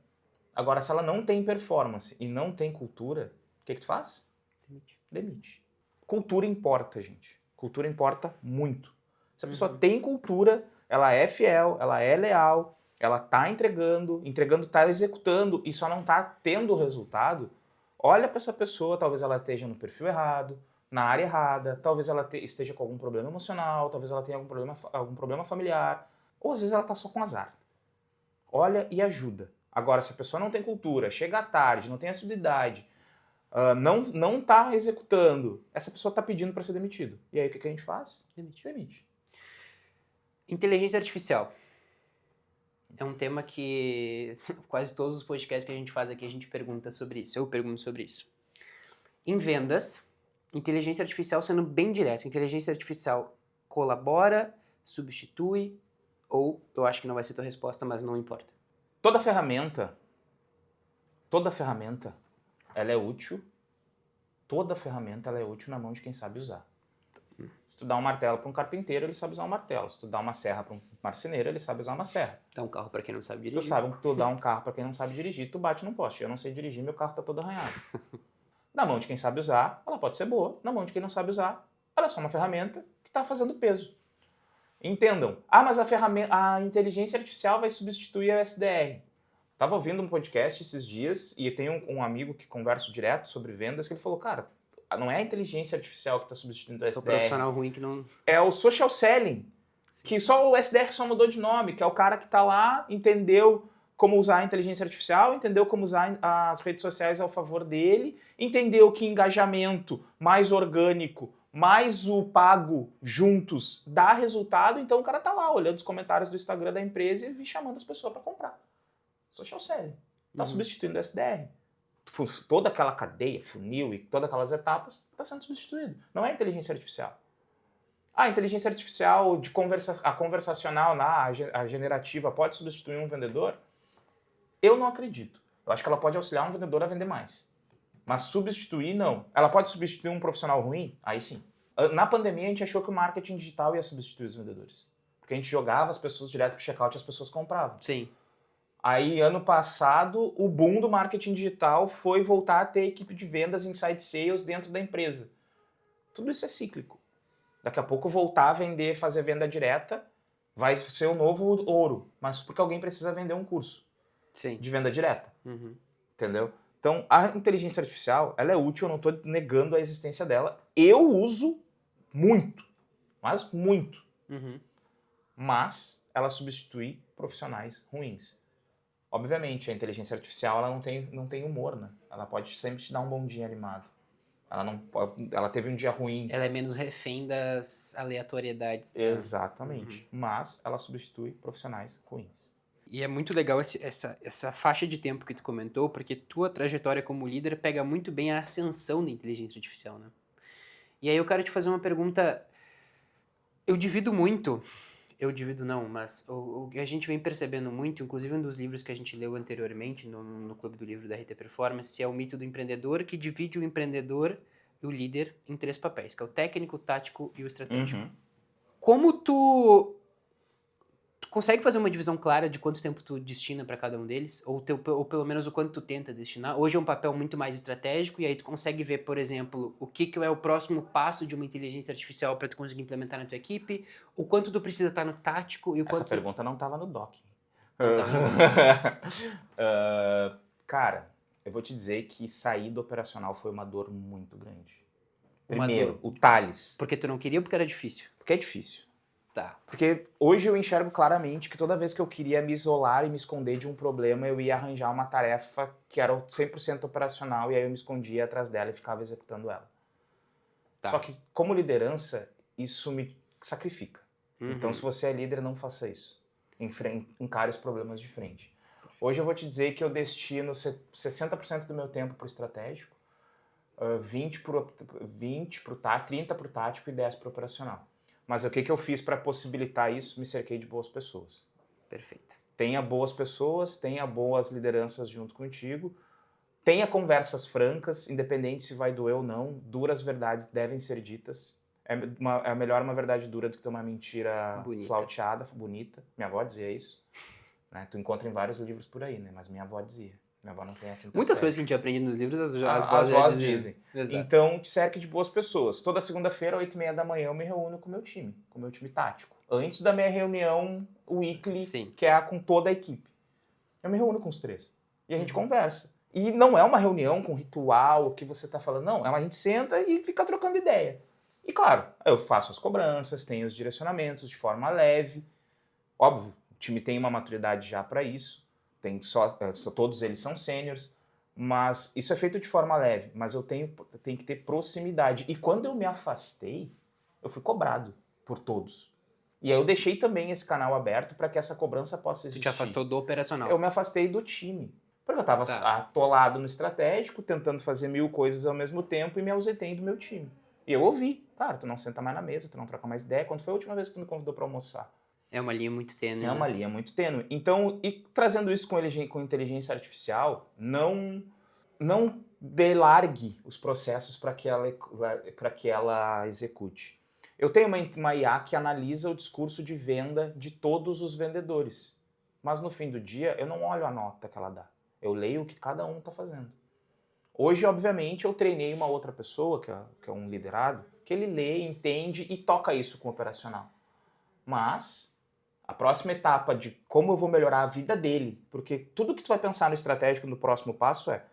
Agora, se ela não tem performance e não tem cultura, o que tu faz? Demite. Cultura importa, gente. Cultura importa muito. Se a pessoa tem cultura, ela é fiel, ela é leal, ela tá entregando, tá executando e só não tá tendo o resultado, olha para essa pessoa, talvez ela esteja no perfil errado, na área errada, talvez ela esteja com algum problema emocional, talvez ela tenha algum problema familiar, ou às vezes ela tá só com azar. Olha e ajuda. Agora, se a pessoa não tem cultura, chega tarde, não tem assiduidade, não está executando, essa pessoa está pedindo para ser demitido. E aí o que a gente faz? Demite. Inteligência artificial. É um tema que quase todos os podcasts que a gente faz aqui a gente pergunta sobre isso. Eu pergunto sobre isso. Em vendas, inteligência artificial, sendo bem direto, inteligência artificial colabora, substitui, ou eu acho que não vai ser tua resposta, mas não importa. Toda ferramenta, ela é útil. Toda ferramenta ela é útil na mão de quem sabe usar. Se tu dá um martelo para um carpinteiro, ele sabe usar um martelo. Se tu dá uma serra para um marceneiro, ele sabe usar uma serra. Dá um carro para quem não sabe dirigir. Tu dá um carro para quem não sabe dirigir, tu bate num poste. Eu não sei dirigir, meu carro tá todo arranhado. Na mão de quem sabe usar, ela pode ser boa. Na mão de quem não sabe usar, ela é só uma ferramenta que está fazendo peso. Entendam. Mas a inteligência artificial vai substituir a SDR. Tava ouvindo um podcast esses dias e tem um amigo que conversa direto sobre vendas que ele falou, cara, não é a inteligência artificial que está substituindo a SDR. É o profissional ruim que não... É o social selling. Que só o SDR só mudou de nome, que é o cara que está lá, entendeu como usar a inteligência artificial, entendeu como usar as redes sociais ao favor dele, entendeu que engajamento mais orgânico, mais o pago juntos dá resultado, então o cara tá lá olhando os comentários do Instagram da empresa e chamando as pessoas para comprar. Social selling. Está substituindo o SDR. Toda aquela cadeia, funil e todas aquelas etapas está sendo substituído. Não é inteligência artificial. A inteligência artificial a conversacional, a generativa, pode substituir um vendedor? Eu não acredito. Eu acho que ela pode auxiliar um vendedor a vender mais. Mas substituir, não. Ela pode substituir um profissional ruim? Aí sim. Na pandemia, a gente achou que o marketing digital ia substituir os vendedores. Porque a gente jogava as pessoas direto para o checkout e as pessoas compravam. Sim. Aí, ano passado, o boom do marketing digital foi voltar a ter equipe de vendas inside sales dentro da empresa. Tudo isso é cíclico. Daqui a pouco voltar a vender, fazer venda direta, vai ser o novo ouro. Mas porque alguém precisa vender um curso de venda direta. Entendeu? Então, a inteligência artificial, ela é útil, eu não estou negando a existência dela. Eu uso muito, mas muito. Mas ela substitui profissionais ruins. Obviamente, a inteligência artificial ela não tem humor, né? Ela pode sempre te dar um bom dia animado. Ela teve um dia ruim. Ela é menos refém das aleatoriedades. Exatamente. Mas ela substitui profissionais ruins. E é muito legal essa faixa de tempo que tu comentou, porque tua trajetória como líder pega muito bem a ascensão da inteligência artificial, né? E aí eu quero te fazer uma pergunta. Mas o que a gente vem percebendo muito, inclusive um dos livros que a gente leu anteriormente no Clube do Livro da RT Performance, é o mito do empreendedor, que divide o empreendedor e o líder em 3 papéis, que é o técnico, o tático e o estratégico. Como tu consegue fazer uma divisão clara de quanto tempo tu destina para cada um deles? Ou pelo menos o quanto tu tenta destinar? Hoje é um papel muito mais estratégico, e aí tu consegue ver, por exemplo, o que é o próximo passo de uma inteligência artificial para tu conseguir implementar na tua equipe, o quanto tu precisa estar no tático e o quanto... Essa pergunta não estava no doc. Não, cara, eu vou te dizer que sair do operacional foi uma dor muito grande. Primeiro, o Thales. Porque tu não queria ou porque era difícil? Porque é difícil. Tá. Porque hoje eu enxergo claramente que toda vez que eu queria me isolar e me esconder de um problema, eu ia arranjar uma tarefa que era 100% operacional e aí eu me escondia atrás dela e ficava executando ela. Tá. Só que, como liderança, isso me sacrifica. Então, se você é líder, não faça isso. Encare os problemas de frente. Hoje eu vou te dizer que eu destino 60% do meu tempo para o estratégico, 20% para o tático, 30% para o tático e 10% para o operacional. Mas o que eu fiz para possibilitar isso? Me cerquei de boas pessoas. Perfeito. Tenha boas pessoas, tenha boas lideranças junto contigo, tenha conversas francas, independente se vai doer ou não, duras verdades devem ser ditas. É melhor uma verdade dura do que ter uma mentira flauteada, bonita. Minha avó dizia isso. Né? Tu encontra em vários livros por aí, né? Mas minha avó dizia. Minha avó não tem a tinta Muitas séria. coisas que a gente aprende nos livros, as vozes dizem. Exato. Então, te cerque de boas pessoas. Toda segunda-feira, 8h30 da manhã, eu me reúno com o meu time tático. Antes da minha reunião weekly, Sim. que é com toda a equipe. Eu me reúno com os 3. E a gente conversa. E não é uma reunião com ritual, o que você está falando. Não, a gente senta e fica trocando ideia. E claro, eu faço as cobranças, tenho os direcionamentos de forma leve. Óbvio, o time tem uma maturidade já para isso. Todos eles são sêniores, mas isso é feito de forma leve, mas eu tenho que ter proximidade. E quando eu me afastei, eu fui cobrado por todos. E aí eu deixei também esse canal aberto para que essa cobrança possa existir. Você te afastou do operacional? Eu me afastei do time. Porque eu estava atolado no estratégico, tentando fazer 1000 coisas ao mesmo tempo e me ausentei do meu time. E eu ouvi, cara, tu não senta mais na mesa, tu não troca mais ideia. Quando foi a última vez que tu me convidou para almoçar? É uma linha muito tênue. É uma linha muito tênue. Então, e trazendo isso com inteligência artificial, não delargue os processos para que ela execute. Eu tenho uma IA que analisa o discurso de venda de todos os vendedores. Mas no fim do dia, eu não olho a nota que ela dá. Eu leio o que cada um está fazendo. Hoje, obviamente, eu treinei uma outra pessoa, que é um liderado, que ele lê, entende e toca isso com o operacional. Mas a próxima etapa de como eu vou melhorar a vida dele, porque tudo que tu vai pensar no estratégico no próximo passo é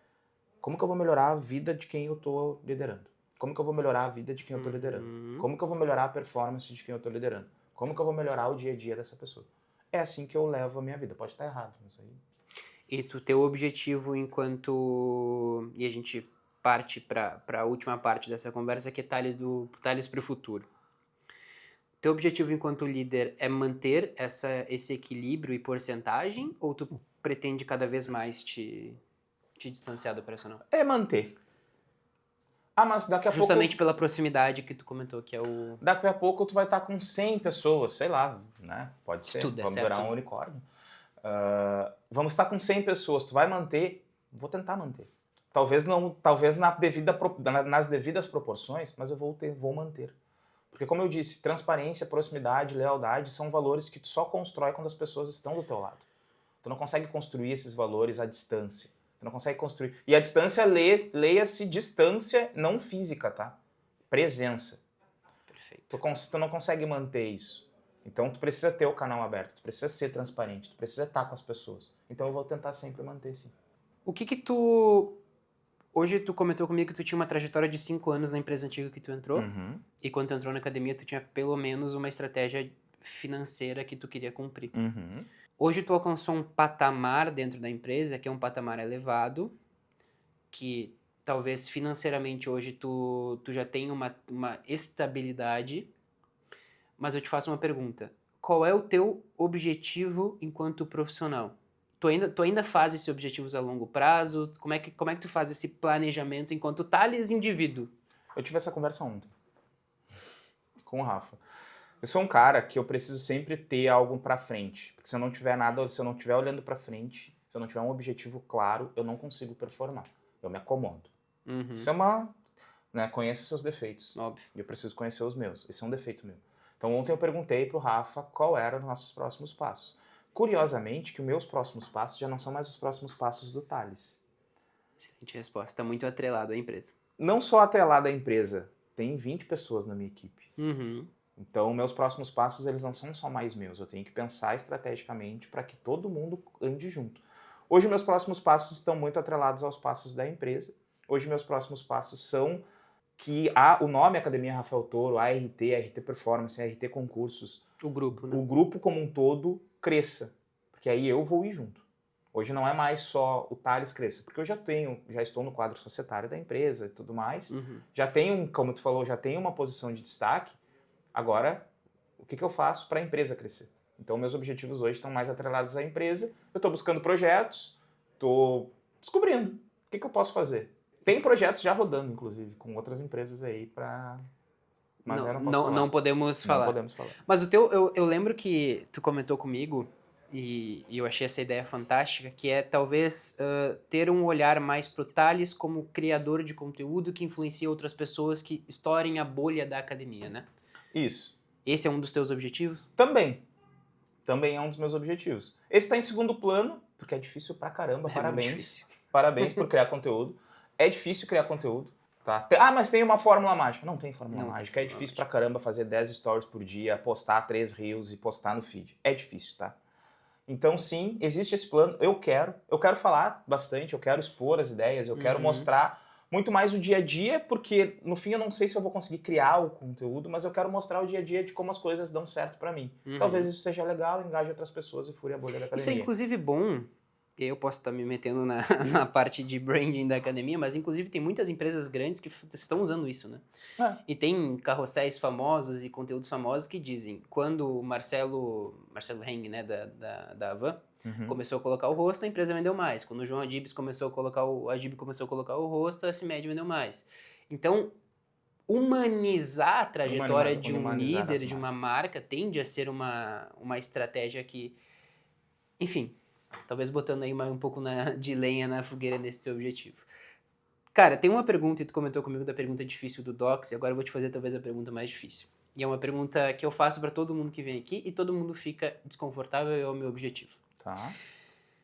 como que eu vou melhorar a vida de quem eu estou liderando? Como que eu vou melhorar a vida de quem eu estou liderando? Como que eu vou melhorar a performance de quem eu estou liderando? Como que eu vou melhorar o dia a dia dessa pessoa? É assim que eu levo a minha vida. Pode estar errado, mas aí... E tu teu objetivo enquanto... E a gente parte para a última parte dessa conversa, que é Thales para o futuro. Teu objetivo enquanto líder é manter esse equilíbrio e porcentagem, ou tu pretende cada vez mais te distanciar do operacional? É manter. Ah, mas daqui a Justamente pouco... pela proximidade que tu comentou, que é o... Daqui a pouco tu vai estar com 100 pessoas, sei lá, né? Pode Se ser, tudo der vamos certo, virar um né? unicórnio. Vamos estar com 100 pessoas, tu vai manter? Vou tentar manter. Talvez nas devidas proporções, mas eu vou manter. Porque como eu disse, transparência, proximidade, lealdade são valores que tu só constrói quando as pessoas estão do teu lado. Tu não consegue construir esses valores à distância. Tu não consegue construir. E a distância, leia-se distância não física, tá? Presença. Perfeito. Tu não consegue manter isso. Então tu precisa ter o canal aberto, tu precisa ser transparente, tu precisa estar com as pessoas. Então eu vou tentar sempre manter, sim. O que tu... Hoje tu comentou comigo que tu tinha uma trajetória de 5 anos na empresa antiga que tu entrou. Uhum. E quando tu entrou na academia, tu tinha pelo menos uma estratégia financeira que tu queria cumprir. Uhum. Hoje tu alcançou um patamar dentro da empresa, que é um patamar elevado, que talvez financeiramente hoje tu já tem uma estabilidade, mas eu te faço uma pergunta. Qual é o teu objetivo enquanto profissional? Tu ainda faz esses objetivos a longo prazo? Como é que tu faz esse planejamento enquanto Thales indivíduo? Eu tive essa conversa ontem com o Rafa. Eu sou um cara que eu preciso sempre ter algo pra frente. Porque se eu não tiver nada, se eu não estiver olhando pra frente, se eu não tiver um objetivo claro, eu não consigo performar. Eu me acomodo. Uhum. Isso é uma... Né, conheça seus defeitos. Óbvio. E eu preciso conhecer os meus. Esse é um defeito meu. Então ontem eu perguntei pro Rafa qual eram os nossos próximos passos. Curiosamente, que os meus próximos passos já não são mais os próximos passos do Thales. Excelente resposta. Está muito atrelado à empresa. Não só atrelado à empresa, tem 20 pessoas na minha equipe. Uhum. Então, meus próximos passos, eles não são só mais meus. Eu tenho que pensar estrategicamente para que todo mundo ande junto. Hoje, meus próximos passos estão muito atrelados aos passos da empresa. Hoje, meus próximos passos são que o nome Academia Rafael Toro, a RT Performance, a RT Concursos, O grupo, né? o grupo como um todo cresça. Porque aí eu vou ir junto. Hoje não é mais só o Thales cresça, porque eu já estou no quadro societário da empresa e tudo mais. Uhum. Já tenho, como tu falou, já tenho uma posição de destaque. Agora, o que eu faço para a empresa crescer? Então, meus objetivos hoje estão mais atrelados à empresa. Eu estou buscando projetos, estou descobrindo o que eu posso fazer. Tem projetos já rodando, inclusive, com outras empresas aí para... Mas eu não posso falar. Não podemos falar. Não podemos falar. Mas o teu, eu lembro que tu comentou comigo, e eu achei essa ideia fantástica, que é talvez ter um olhar mais pro Thales como criador de conteúdo que influencia outras pessoas que estourem a bolha da academia, né? Isso. Esse é um dos teus objetivos? Também é um dos meus objetivos. Esse está em segundo plano, porque é difícil pra caramba, parabéns. Muito difícil. Parabéns por criar conteúdo. É difícil criar conteúdo, tá? Ah, mas tem uma fórmula mágica. Não tem fórmula mágica. É difícil pra caramba fazer 10 stories por dia, postar 3 reels e postar no feed. É difícil, tá? Então, sim, existe esse plano. Eu quero falar bastante, eu quero expor as ideias, eu quero mostrar muito mais o dia a dia, porque no fim eu não sei se eu vou conseguir criar o conteúdo, mas eu quero mostrar o dia a dia de como as coisas dão certo pra mim. Talvez isso seja legal, engaje outras pessoas e fure a bolha da academia. Isso é inclusive bom, e aí eu posso estar me metendo na parte de branding da academia, mas inclusive tem muitas empresas grandes que estão usando isso, né? E tem carrosséis famosos e conteúdos famosos que dizem, quando o Marcelo Heng, né, da Havan, começou a colocar o rosto, a empresa vendeu mais. Quando o João Adibes começou a colocar o rosto, a CIMED vendeu mais. Então, humanizar a trajetória de um líder, de uma marca, tende a ser uma estratégia que, enfim, talvez botando aí um pouco de lenha na fogueira nesse teu objetivo. Cara, tem uma pergunta, e tu comentou comigo da pergunta difícil do Docs, e agora eu vou te fazer talvez a pergunta mais difícil. E é uma pergunta que eu faço para todo mundo que vem aqui, e todo mundo fica desconfortável, e é o meu objetivo. Tá.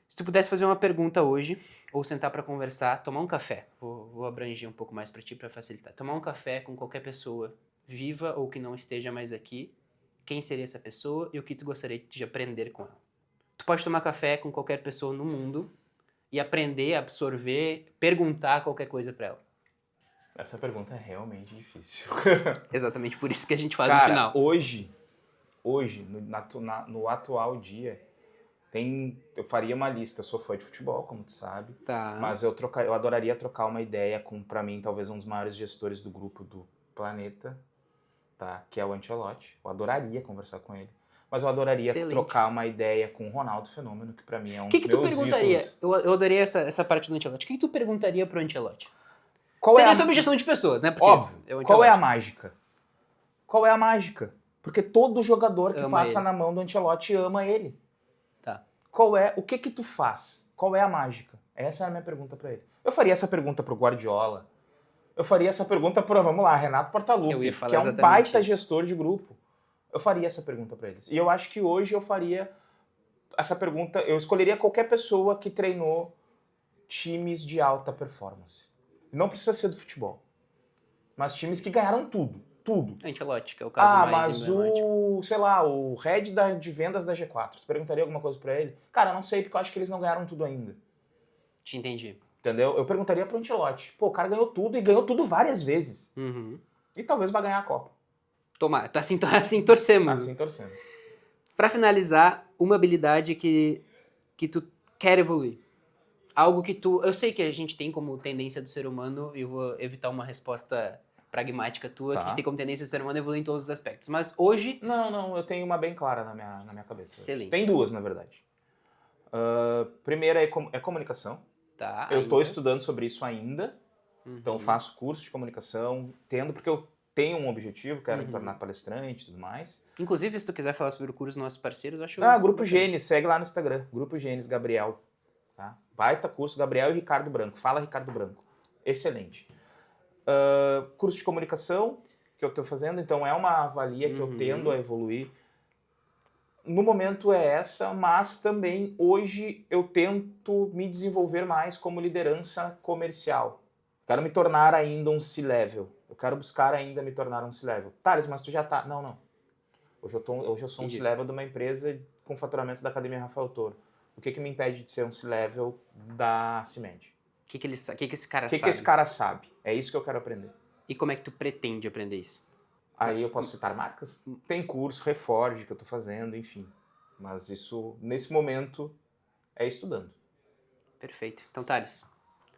Se tu pudesse fazer uma pergunta hoje, ou sentar para conversar, tomar um café, vou abranger um pouco mais para ti para facilitar. Tomar um café com qualquer pessoa, viva ou que não esteja mais aqui, quem seria essa pessoa e o que tu gostaria de aprender com ela? Tu pode tomar café com qualquer pessoa no mundo e aprender, absorver, perguntar qualquer coisa para ela. Essa pergunta é realmente difícil. Exatamente por isso que a gente faz Cara, no final. hoje hoje, no atual dia, eu faria uma lista. Eu sou fã de futebol, como tu sabe. Tá. Mas eu adoraria trocar uma ideia com, pra mim, talvez um dos maiores gestores do grupo do planeta, tá? Que é o Ancelotti. Eu adoraria conversar com ele. Mas eu adoraria trocar uma ideia com o Ronaldo Fenômeno, que pra mim é um dos meus ídolos. O que tu perguntaria? Eu adorei essa parte do Ancelotti. O que tu perguntaria pro Ancelotti? Seria sobre gestão de pessoas, né? Porque óbvio. Qual é a mágica? Qual é a mágica? Porque todo jogador que passa na mão do Ancelotti ama ele. Tá. O que tu faz? Qual é a mágica? Essa é a minha pergunta pra ele. Eu faria essa pergunta pro Guardiola. Eu faria essa pergunta pro, vamos lá, Renato Portaluppi, que é um baita gestor de grupo. Eu faria essa pergunta pra eles. E eu acho que hoje eu faria essa pergunta, eu escolheria qualquer pessoa que treinou times de alta performance. Não precisa ser do futebol. Mas times que ganharam tudo. Ancelotti, que é o caso mais emblemático. Sei lá, o head de vendas da G4. Tu perguntaria alguma coisa pra ele? Cara, não sei, porque eu acho que eles não ganharam tudo ainda. Te entendi. Entendeu? Eu perguntaria pro Ancelotti. Pô, o cara ganhou tudo e ganhou tudo várias vezes. Uhum. E talvez vai ganhar a Copa. Tomara. Assim torcemos. Assim torcemos. Pra finalizar, uma habilidade que tu quer evoluir. Algo que eu sei que a gente tem como tendência do ser humano, e eu vou evitar uma resposta pragmática tua, que a gente tem como tendência do ser humano evoluir em todos os aspectos. Mas hoje... Não, eu tenho uma bem clara na minha cabeça. Excelente. Tem duas, na verdade. Primeira é comunicação. Tá. Eu estou estudando sobre isso ainda. Uhum. Então, faço curso de comunicação, porque eu tenho um objetivo, quero me tornar palestrante e tudo mais. Inclusive, se tu quiser falar sobre o curso dos nossos parceiros, eu acho... Grupo Gênesis, segue lá no Instagram. Grupo Gênesis, Gabriel. Tá? Baita curso, Gabriel e Ricardo Branco. Fala Ricardo Branco. Excelente. Curso de comunicação que eu estou fazendo, então é uma avalia que eu tendo a evoluir. No momento é essa, mas também hoje eu tento me desenvolver mais como liderança comercial. Quero me tornar ainda um C-level. Eu quero buscar ainda me tornar um C-level. Thales, mas tu já tá... Não. Hoje eu sou um C-level de uma empresa com faturamento da Academia Rafael Toro. O que me impede de ser um C-level da Cimed? O que esse cara sabe? O que esse cara sabe? É isso que eu quero aprender. E como é que tu pretende aprender isso? Aí eu posso citar marcas? Tem curso, Reforge que eu tô fazendo, enfim. Mas isso, nesse momento, é estudando. Perfeito. Então, Thales,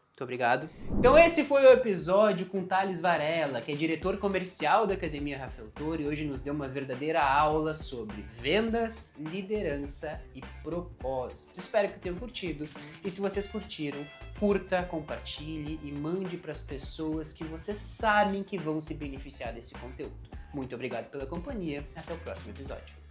muito obrigado. Então esse foi o episódio com Thales Varela, que é diretor comercial da Academia Rafael Toro, e hoje nos deu uma verdadeira aula sobre vendas, liderança e propósito. Espero que tenham curtido, e se vocês curtiram, curta, compartilhe e mande para as pessoas que vocês sabem que vão se beneficiar desse conteúdo. Muito obrigado pela companhia, até o próximo episódio.